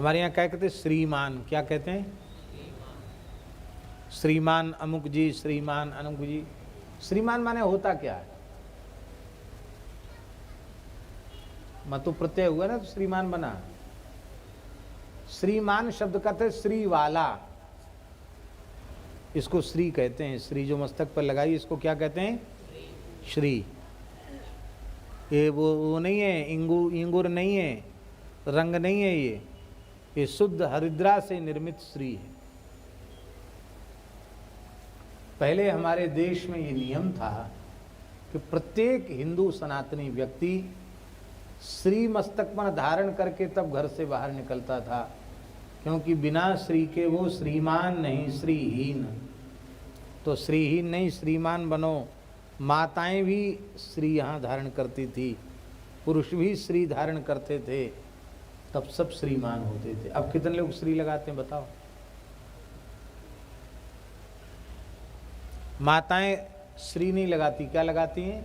हमारे यहाँ क्या कहते हैं? श्रीमान। क्या कहते हैं? श्रीमान अमुक जी, श्रीमान अमुक जी। श्रीमान माने होता क्या है? मतु प्रत्यय हुआ ना तो श्रीमान बना। श्रीमान शब्द का अर्थ है श्री वाला, इसको श्री कहते हैं। श्री जो मस्तक पर लगाई इसको क्या कहते हैं? श्री। ये वो नहीं है, इंगुर नहीं है, रंग नहीं है, ये शुद्ध हरिद्रा से निर्मित श्री है। पहले हमारे देश में ये नियम था कि प्रत्येक हिंदू सनातनी व्यक्ति श्री मस्तक पर धारण करके तब घर से बाहर निकलता था, क्योंकि बिना श्री के वो श्रीमान नहीं, श्रीहीन। तो श्रीहीन नहीं, श्रीमान बनो। माताएं भी श्री यहाँ धारण करती थी, पुरुष भी श्री धारण करते थे, तब सब श्रीमान होते थे। अब कितने लोग श्री लगाते हैं बताओ? माताएं श्री नहीं लगाती, क्या लगाती हैं?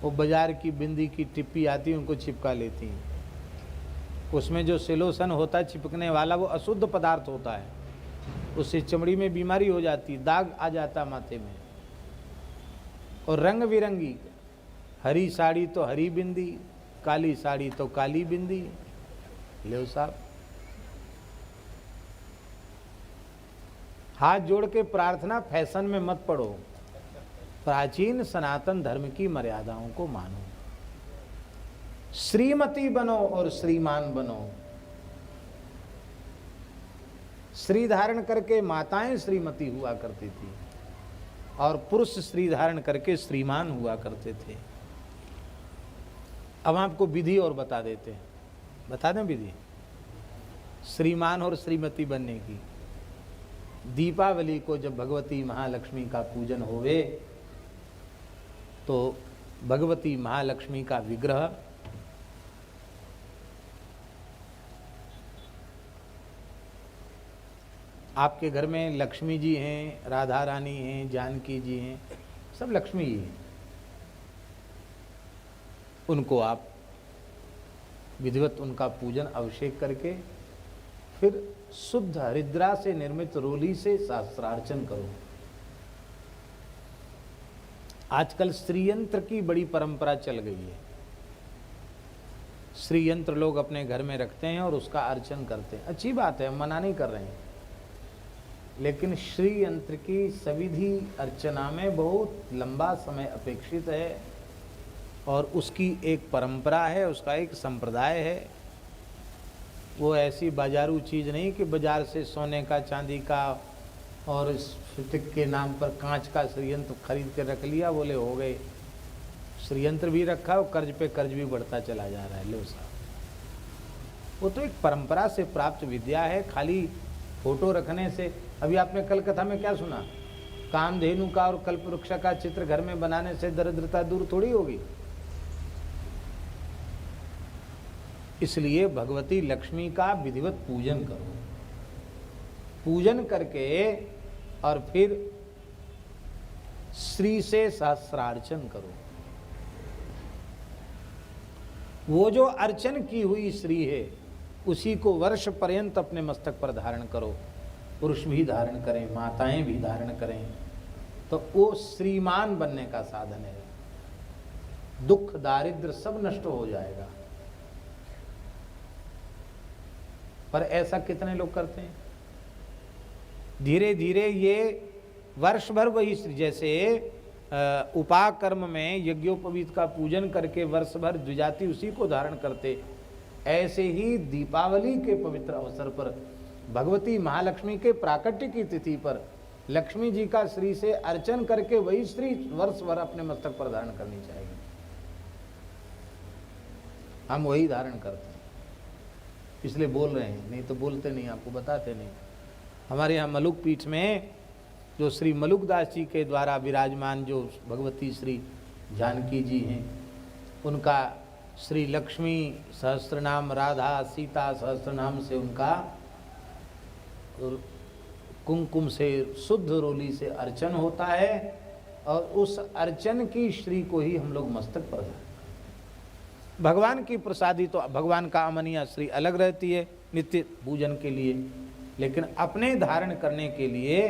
वो बाजार की बिंदी की टिप्पी आती है उनको चिपका लेती हैं। उसमें जो सिलोसन होता है चिपकने वाला, वो अशुद्ध पदार्थ होता है, उससे चमड़ी में बीमारी हो जाती है, दाग आ जाता माथे में। और रंग बिरंगी, हरी साड़ी तो हरी बिंदी, काली साड़ी तो काली बिंदी। ले साहब, हाथ जोड़ के प्रार्थना, फैशन में मत पड़ो, प्राचीन सनातन धर्म की मर्यादाओं को मानो। श्रीमती बनो और श्रीमान बनो। श्री धारण करके माताएं श्रीमती हुआ करती थी और पुरुष श्री धारण करके श्रीमान हुआ करते थे। अब आपको विधि और बता देते हैं, बता दें विधि श्रीमान और श्रीमती बनने की। दीपावली को जब भगवती महालक्ष्मी का पूजन होवे तो भगवती महालक्ष्मी का विग्रह आपके घर में लक्ष्मी जी हैं, राधा रानी हैं, जानकी जी हैं, सब लक्ष्मी ही हैं। उनको आप विधिवत उनका पूजन अभिषेक करके फिर शुद्ध हरिद्रा से निर्मित रोली से शास्त्रार्चन करो। आजकल श्रीयंत्र की बड़ी परंपरा चल गई है। श्रीयंत्र लोग अपने घर में रखते हैं और उसका अर्चन करते हैं, अच्छी बात है, हम मना नहीं कर रहे हैं। लेकिन श्री यंत्र की सविधि अर्चना में बहुत लंबा समय अपेक्षित है और उसकी एक परंपरा है, उसका एक संप्रदाय है। वो ऐसी बाजारू चीज़ नहीं कि बाजार से सोने का, चांदी का और स्फटिक के नाम पर कांच का श्रीयंत्र खरीद के रख लिया, बोले हो गए। श्रीयंत्र भी रखा और कर्ज पे कर्ज भी बढ़ता चला जा रहा है। लो साहब, वो तो एक परंपरा से प्राप्त विद्या है, खाली फोटो रखने से। अभी आपने कल कथा में क्या सुना? कामधेनु का और कल्पवृक्ष का चित्र घर में बनाने से दरिद्रता दूर थोड़ी होगी। इसलिए भगवती लक्ष्मी का विधिवत पूजन करो। पूजन करके और फिर श्री से सहस्रार्चन करो। वो जो अर्चन की हुई श्री है उसी को वर्ष पर्यंत अपने मस्तक पर धारण करो। पुरुष भी धारण करें, माताएं भी धारण करें, तो वो श्रीमान बनने का साधन है। दुख दारिद्र सब नष्ट हो जाएगा। पर ऐसा कितने लोग करते हैं? धीरे धीरे ये वर्ष भर वही, जैसे उपाकर्म में यज्ञोपवीत का पूजन करके वर्ष भर द्विजाति उसी को धारण करते, ऐसे ही दीपावली के पवित्र अवसर पर भगवती महालक्ष्मी के प्राकट्य की तिथि पर लक्ष्मी जी का श्री से अर्चन करके वही श्री वर्ष भर अपने मस्तक पर धारण करनी चाहिए। हम वही धारण करते हैं, इसलिए बोल रहे हैं, नहीं तो बोलते नहीं, आपको बताते नहीं। हमारे यहाँ मलुक पीठ में जो श्री मलुकदास जी के द्वारा विराजमान जो भगवती श्री जानकी जी हैं, उनका श्री लक्ष्मी सहस्त्रनाम, राधा सीता सहस्त्रनाम से उनका कुमकुम से शुद्ध रोली से अर्चन होता है और उस अर्चन की श्री को ही हम लोग मस्तक पर। भगवान की प्रसादी तो भगवान का अमनिया श्री अलग रहती है, नित्य पूजन के लिए, लेकिन अपने धारण करने के लिए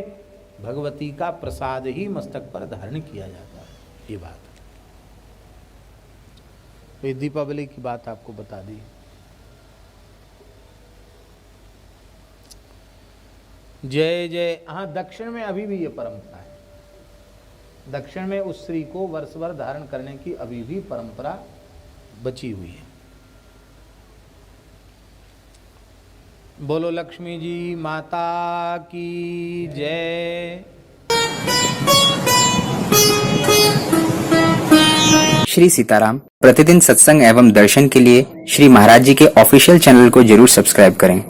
भगवती का प्रसाद ही मस्तक पर धारण किया जाता है। ये बात तो दीपावली की बात आपको बता दी। जय जय। हाँ, दक्षिण में अभी भी ये परंपरा है। दक्षिण में उस स्त्री को वर्ष भर धारण करने की अभी भी परंपरा बची हुई है। बोलो लक्ष्मी जी माता की जय। श्री सीताराम प्रतिदिन सत्संग एवं दर्शन के लिए श्री महाराज जी के ऑफिशियल चैनल को जरूर सब्सक्राइब करें।